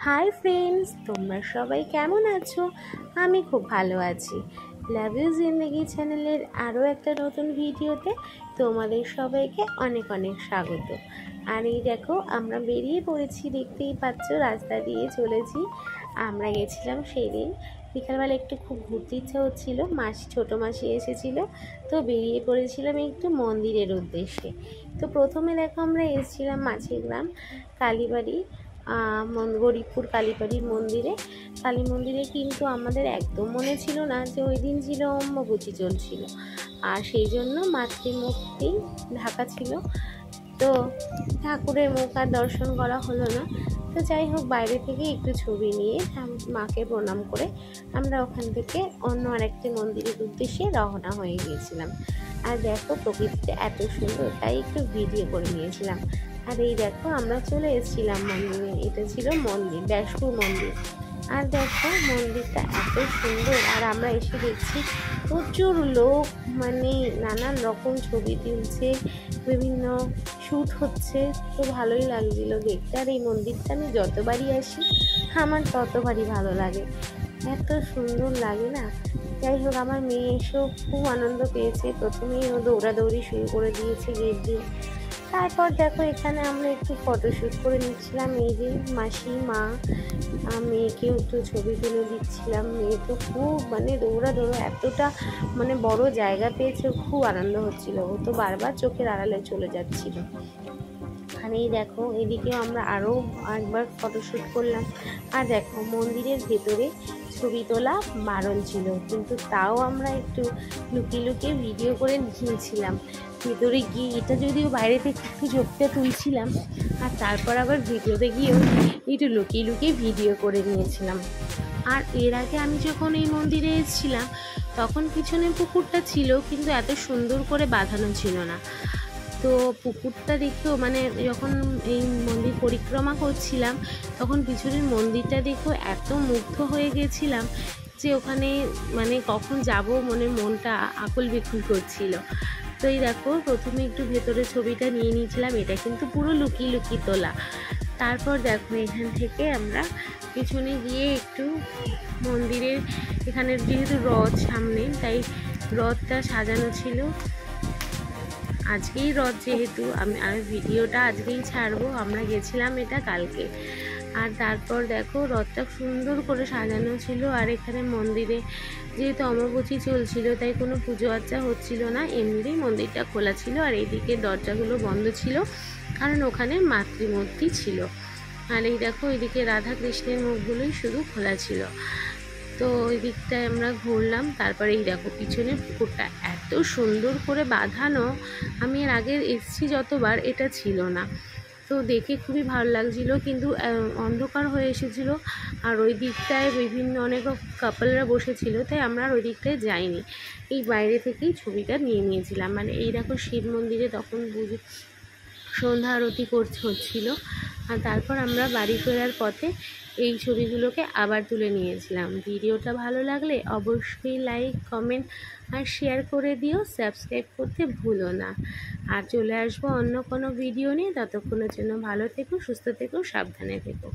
Hi friends, তোমরা সবাই কেমন আছো? আমি খুব ভালো আছি। লাভ ইউ জিন্দেগি চ্যানেলের আরও একটা নতুন ভিডিওতে তোমাদের সবাইকে অনেক অনেক স্বাগত। আর এই দেখো, আমরা বেরিয়ে পড়েছি, দেখতেই পাচ্ছ রাস্তা দিয়ে চলেছি। আমরা গেছিলাম সেদিন বিকালবেলা, একটু খুব ঘুরতে ইচ্ছা হচ্ছিলো, ছোটো মাসি এসেছিলো, তো বেরিয়ে পড়েছিলাম একটু মন্দিরের উদ্দেশ্যে। তো প্রথমে দেখো আমরা এসেছিলাম মাছের গ্রাম কালীবাড়ি, গরিবপুর কালীবাড়ির মন্দিরে, কালী মন্দিরে। কিন্তু আমাদের একদম মনে ছিল না যে ওই দিন ছিল অম্বুবাচী চলছিল, আর সেই জন্য মাতৃমূর্তি ঢাকা ছিল, তো ঠাকুরের মুখ আর দর্শন করা হলো না। তো যাই হোক, বাইরে থেকে একটু ছবি নিয়ে মাকে প্রণাম করে আমরা ওখান থেকে অন্য আরেকটি মন্দিরের উদ্দেশ্যে রওনা হয়ে গিয়েছিলাম। আর দেখো, প্রকৃতিটা এত সুন্দর, তাই একটু ভিডিও করে নিয়েছিলাম। আর এই দেখো, আমরা চলে এসেছিলাম মন্দিরে। এটা ছিল মন্দির, ব্যাসপুর মন্দির। আর দেখো, মন্দিরটা এত সুন্দর। আর আমরা এসে দেখছি প্রচুর লোক, মানে নানান রকম ছবি তুলছে, বিভিন্ন শ্যুট হচ্ছে। তো ভালোই লাগছিল দেখতে। আর এই মন্দিরটা আমি যতবারই আসি আমার ততবারই ভালো লাগে, এত সুন্দর লাগে না। যাই হোক, আমার মেয়ে এসেও খুব আনন্দ পেয়েছে। প্রথমেই ও দৌড়াদৌড়ি শুরু করে দিয়েছে গেট দিয়ে। তারপর দেখো, এখানে আমরা একটু ফটোশ্যুট করে নিচ্ছিলাম। এই যে মাসি, মা, মেয়েকেও একটু ছবি তুলে দিচ্ছিলাম। মেয়ে তো খুব দৌড়ো এতটা বড় জায়গা পেয়েছে, খুব আনন্দ হচ্ছিল। ও তো বারবার চোখের আড়ালে চলে যাচ্ছিল। আর এই দেখো, এদিকেও আমরা আরও একবার ফটোশ্যুট করলাম। আর দেখো, মন্দিরের ভেতরে ছবি তোলা বারণ ছিল, কিন্তু তাও আমরা একটু লুকিয়ে লুকিয়ে ভিডিও করে নিয়েছিলাম। ভেতরে গিয়ে এটা যদিও বাইরে থেকে একটু চোখটা তুলছিলাম, আর তারপর আবার ভিডিওতে গিয়েও একটু লুকিয়ে লুকিয়ে ভিডিও করে নিয়েছিলাম। আর এর আগে আমি যখন এই মন্দিরে এসেছিলাম তখন পিছনে পুকুরটা ছিল, কিন্তু এত সুন্দর করে বাঁধানো ছিল না। তো পুকুরটা দেখেও যখন এই মন্দির পরিক্রমা করছিলাম তখন পিছনের মন্দিরটা দেখেও এত মুগ্ধ হয়ে গেছিলাম যে ওখানে কখন যাব মনটা আকুল বিকুল করছিল। তো এই দেখো, প্রথমে একটু ভেতরে ছবিটা নিয়ে নিয়েছিলাম। এটা কিন্তু পুরো লুকিয়ে লুকিয়ে তোলা। তারপর দেখো, এখান থেকে আমরা পিছনে গিয়ে একটু মন্দিরের এখানে যেহেতু রথ সামনে, তাই রথটা সাজানো ছিল। আজকেই রথ, যেহেতু আমি ভিডিওটা আজকেই ছাড়বো। আমরা গেছিলাম এটা কালকে। আর তারপর দেখো, রথটা সুন্দর করে সাজানো ছিল। আর এখানে মন্দিরে যেহেতু অমাবস্যা চলছিল, তাই কোনো পুজো আর্চা হচ্ছিল না, এমনিতেই মন্দিরটা খোলা ছিল। আর এইদিকে দরজাগুলো বন্ধ ছিল, কারণ ওখানে মাতৃমূর্তি ছিল। আর এই দেখো, এদিকে রাধা কৃষ্ণের মুখগুলোই শুধু খোলা ছিল। তো ওই দিকটায় আমরা ঘুরলাম। তারপরে এই দেখো, পিছনে পুকুরটা এত সুন্দর করে বাঁধানো, আমি এর আগে এসেছি যতবার, এটা ছিল না। তো দেখে খুবই ভালো লাগছিল, কিন্তু অন্ধকার হয়ে এসেছিলো। আর ওই দিকটায় অনেক কাপলরা বসেছিল, তাই আমরা আর ওই দিকটায় যাইনি। এই বাইরে থেকেই ছবিটা নিয়ে নিয়েছিলাম। এই দেখো, শিব মন্দিরে তখন সন্ধ্যা আরতি হচ্ছিল। আর তারপর আমরা বাড়ি ফেরার পথে এই ছবিগুলোকে আবার তুলে নিয়েছিলাম। ভিডিওটা ভালো লাগলে অবশ্যই লাইক, কমেন্ট আর শেয়ার করে দিও। সাবস্ক্রাইব করতে ভুলো না। আর চলে আসবো অন্য কোনো ভিডিও নিয়ে। ততক্ষণের জন্য ভালো থেকো, সুস্থ থেকো, সাবধানে থেকো।